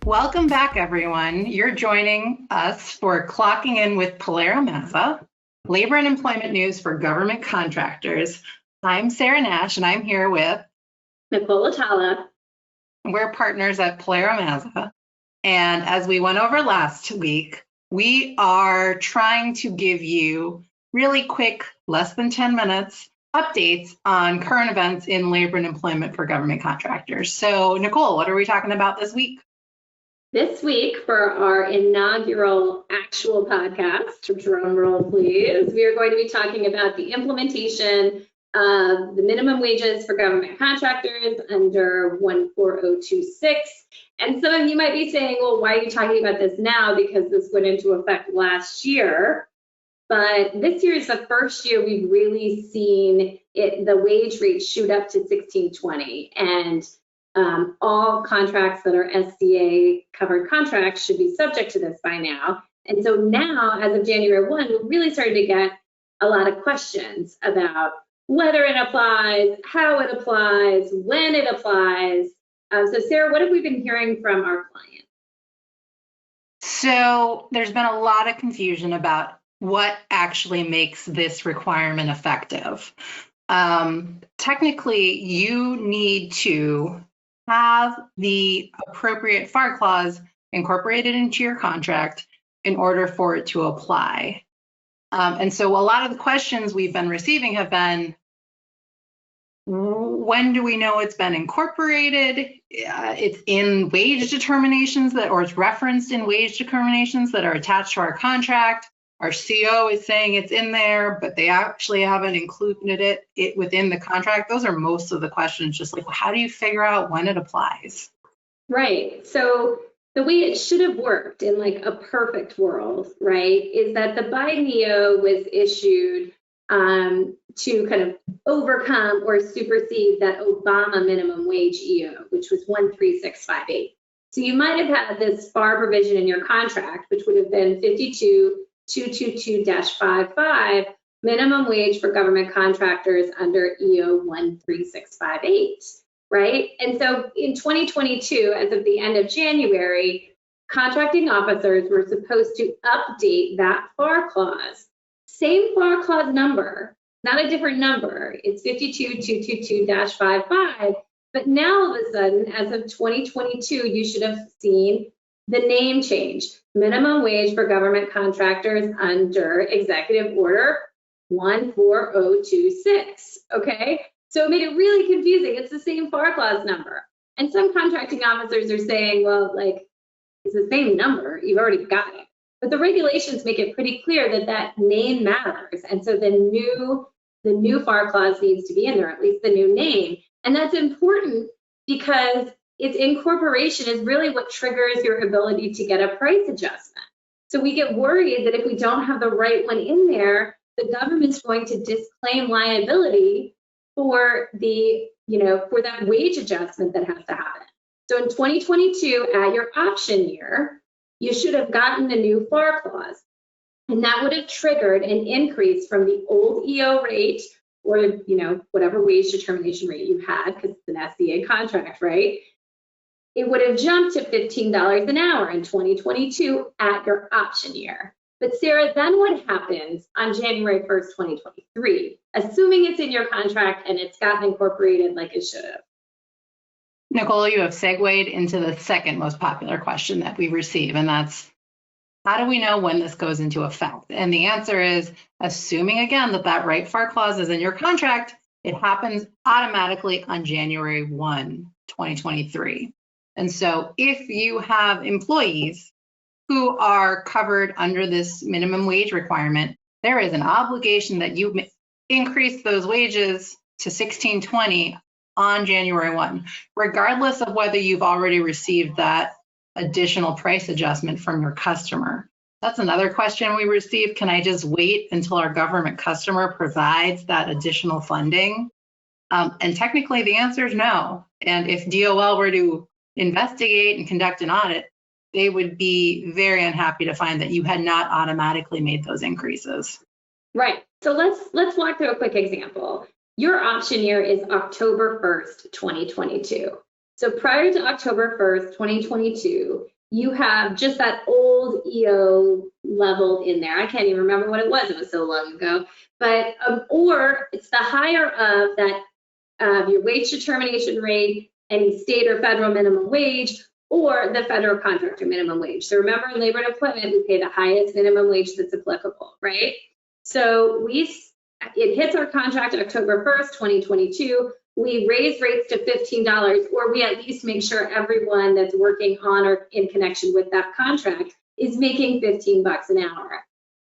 Welcome back, everyone. You're joining us for Clocking In with PilieroMazza, labor and employment news for government contractors. I'm Sarah Nash, and I'm here with Nicole Atala. We're partners at PilieroMazza. And as we went over last week, we are trying to give you really quick, less than 10 minutes, updates on current events in labor and employment for government contractors. So, Nicole, what are we talking about this week? This week, for our inaugural actual podcast, drum roll please, we are going to be talking about the implementation of the minimum wages for government contractors under 14026. And some of you might be saying, well, why are you talking about this now? Because this went into effect last year. But this year is the first year we've really seen the wage rate shoot up to 1620. And all contracts that are SCA covered contracts should be subject to this by now. And so now, as of January 1, we're really starting to get a lot of questions about whether it applies, how it applies, when it applies. So Sarah, what have we been hearing from our clients? So there's been a lot of confusion about what actually makes this requirement effective. Technically, you need to have the appropriate FAR clause incorporated into your contract in order for it to apply. And so a lot of the questions we've been receiving have been, when do we know it's been incorporated? It's in wage determinations or it's referenced in wage determinations that are attached to our contract. Our CO is saying it's in there, but they actually haven't included it within the contract. Those are most of the questions, just like, how do you figure out when it applies? Right. So the way it should have worked in like a perfect world, right, is that the Biden EO was issued to kind of overcome or supersede that Obama minimum wage EO, which was 13658. So you might have had this FAR provision in your contract, which would have been 52222-55, minimum wage for government contractors under EO 13658, right? And so in 2022, as of the end of January, contracting officers were supposed to update that FAR clause. Same FAR clause number, not a different number. It's 52222-55. But now all of a sudden, as of 2022, you should have seen the name change. Minimum wage for government contractors under Executive Order 14026. Okay, so it made it really confusing. It's the same FAR clause number. And some contracting officers are saying, well, like, it's the same number. You've already got it. But the regulations make it pretty clear that that name matters. And so the new FAR clause needs to be in there, at least the new name. And that's important because its incorporation is really what triggers your ability to get a price adjustment. So we get worried that if we don't have the right one in there, the government's going to disclaim liability for for that wage adjustment that has to happen. So in 2022, at your option year, you should have gotten the new FAR clause, and that would have triggered an increase from the old EO rate or whatever wage determination rate you had, because it's an SCA contract, right? It would have jumped to $15 an hour in 2022 at your option year. But Sarah, then what happens on January 1st, 2023, assuming it's in your contract and it's gotten incorporated like it should have? Nicole, you have segued into the second most popular question that we receive, and that's, how do we know when this goes into effect? And the answer is, assuming again that right FAR clause is in your contract, it happens automatically on January 1, 2023. And so if you have employees who are covered under this minimum wage requirement, there is an obligation that you increase those wages to 1620 on January 1, regardless of whether you've already received that additional price adjustment from your customer. That's another question we received. Can I just wait until our government customer provides that additional funding? And technically the answer is no. And if DOL were to investigate and conduct an audit, they would be very unhappy to find that you had not automatically made those increases. Right. So let's walk through a quick example. Your option year is October 1st, 2022. So prior to October 1st, 2022, you have just that old EO leveled in there. I can't even remember what it was so long ago. But or it's the higher of that your wage determination rate, any state or federal minimum wage, or the federal contractor minimum wage. So remember, in labor and employment, we pay the highest minimum wage that's applicable, right? So it hits our contract October 1st, 2022. We raise rates to $15, or we at least make sure everyone that's working on or in connection with that contract is making $15 an hour.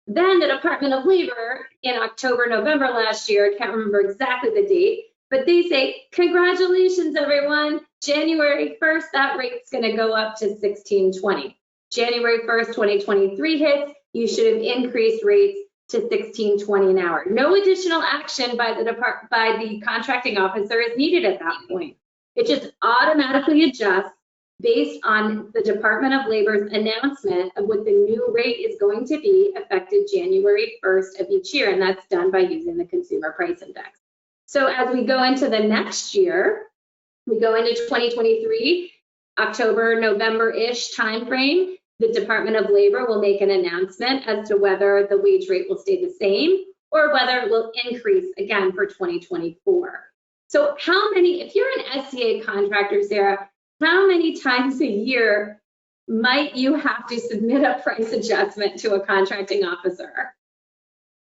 Then the Department of Labor in October, November last year, I can't remember exactly the date, but they say, congratulations, everyone. January 1st, that rate's going to go up to $16.20. January 1st, 2023 hits, you should have increased rates to $16.20 an hour. No additional action by the contracting officer is needed at that point. It just automatically adjusts based on the Department of Labor's announcement of what the new rate is going to be effective January 1st of each year, and that's done by using the Consumer Price Index. So as we go into the next year, we go into 2023, October, November-ish timeframe, the Department of Labor will make an announcement as to whether the wage rate will stay the same or whether it will increase again for 2024. So if you're an SCA contractor, Sarah, how many times a year might you have to submit a price adjustment to a contracting officer?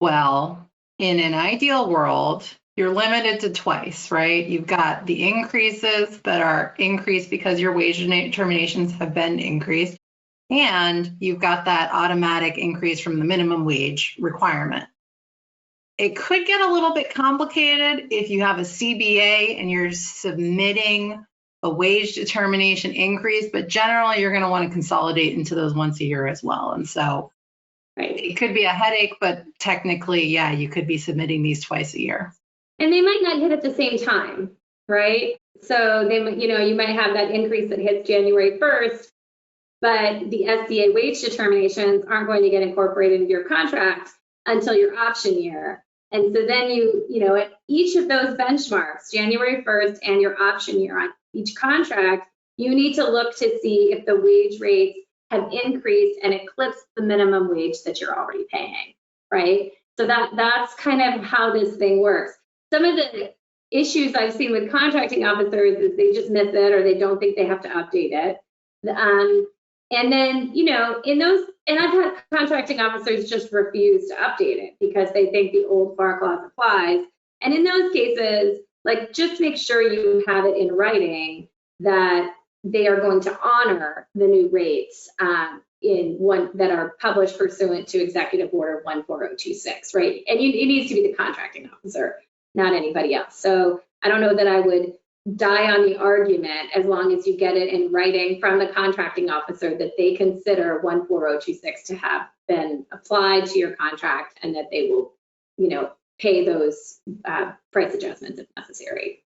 Well, in an ideal world, you're limited to twice, right? You've got the increases that are increased because your wage determinations have been increased, and you've got that automatic increase from the minimum wage requirement. It could get a little bit complicated if you have a CBA and you're submitting a wage determination increase, but generally you're going to want to consolidate into those once a year as well. And so it could be a headache, but technically, yeah, you could be submitting these twice a year. And they might not hit at the same time, right? So you might have that increase that hits January 1st, but the SCA wage determinations aren't going to get incorporated into your contract until your option year. And so then at each of those benchmarks, January 1st and your option year on each contract, you need to look to see if the wage rates have increased and eclipsed the minimum wage that you're already paying, right? So that's kind of how this thing works. Some of the issues I've seen with contracting officers is they just miss it or they don't think they have to update it. And then, and I've had contracting officers just refuse to update it because they think the old FAR clause applies. And in those cases, just make sure you have it in writing that they are going to honor the new rates that are published pursuant to Executive Order 14026, right? And it needs to be the contracting officer, not anybody else. So I don't know that I would die on the argument as long as you get it in writing from the contracting officer that they consider 14026 to have been applied to your contract and that they will, pay those price adjustments if necessary.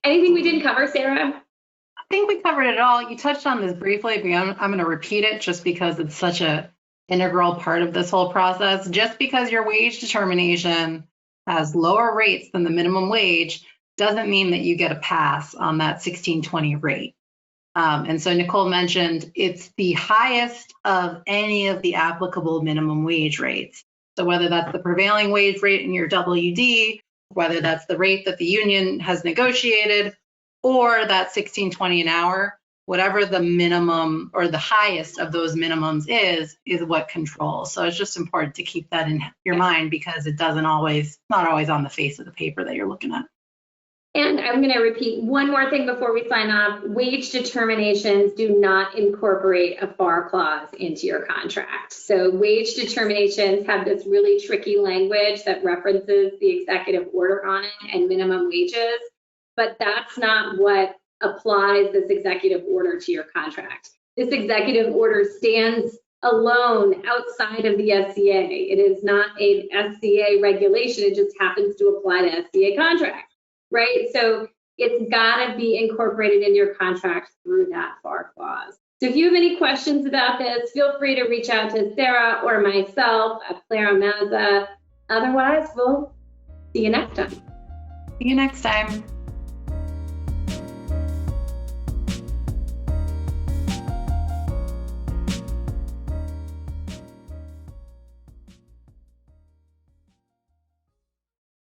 Anything we didn't cover, Sarah? I think we covered it all. You touched on this briefly, but I'm going to repeat it just because it's such an integral part of this whole process. Just because your wage determination has lower rates than the minimum wage doesn't mean that you get a pass on that 1620 rate. And so Nicole mentioned it's the highest of any of the applicable minimum wage rates. So whether that's the prevailing wage rate in your WD, whether that's the rate that the union has negotiated, or that 1620 an hour, whatever the minimum or the highest of those minimums is what controls. So it's just important to keep that in your mind because it not always on the face of the paper that you're looking at. And I'm going to repeat one more thing before we sign off. Wage determinations do not incorporate a FAR clause into your contract. So wage determinations have this really tricky language that references the executive order on it and minimum wages, but that's not what applies this executive order to your contract. This executive order stands alone outside of the SCA. It is not a SCA regulation. It just happens to apply to SCA contracts. Right? So it's got to be incorporated in your contract through that FAR clause. So if you have any questions about this, feel free to reach out to Sarah or myself at PilieroMazza. Otherwise, we'll see you next time. See you next time.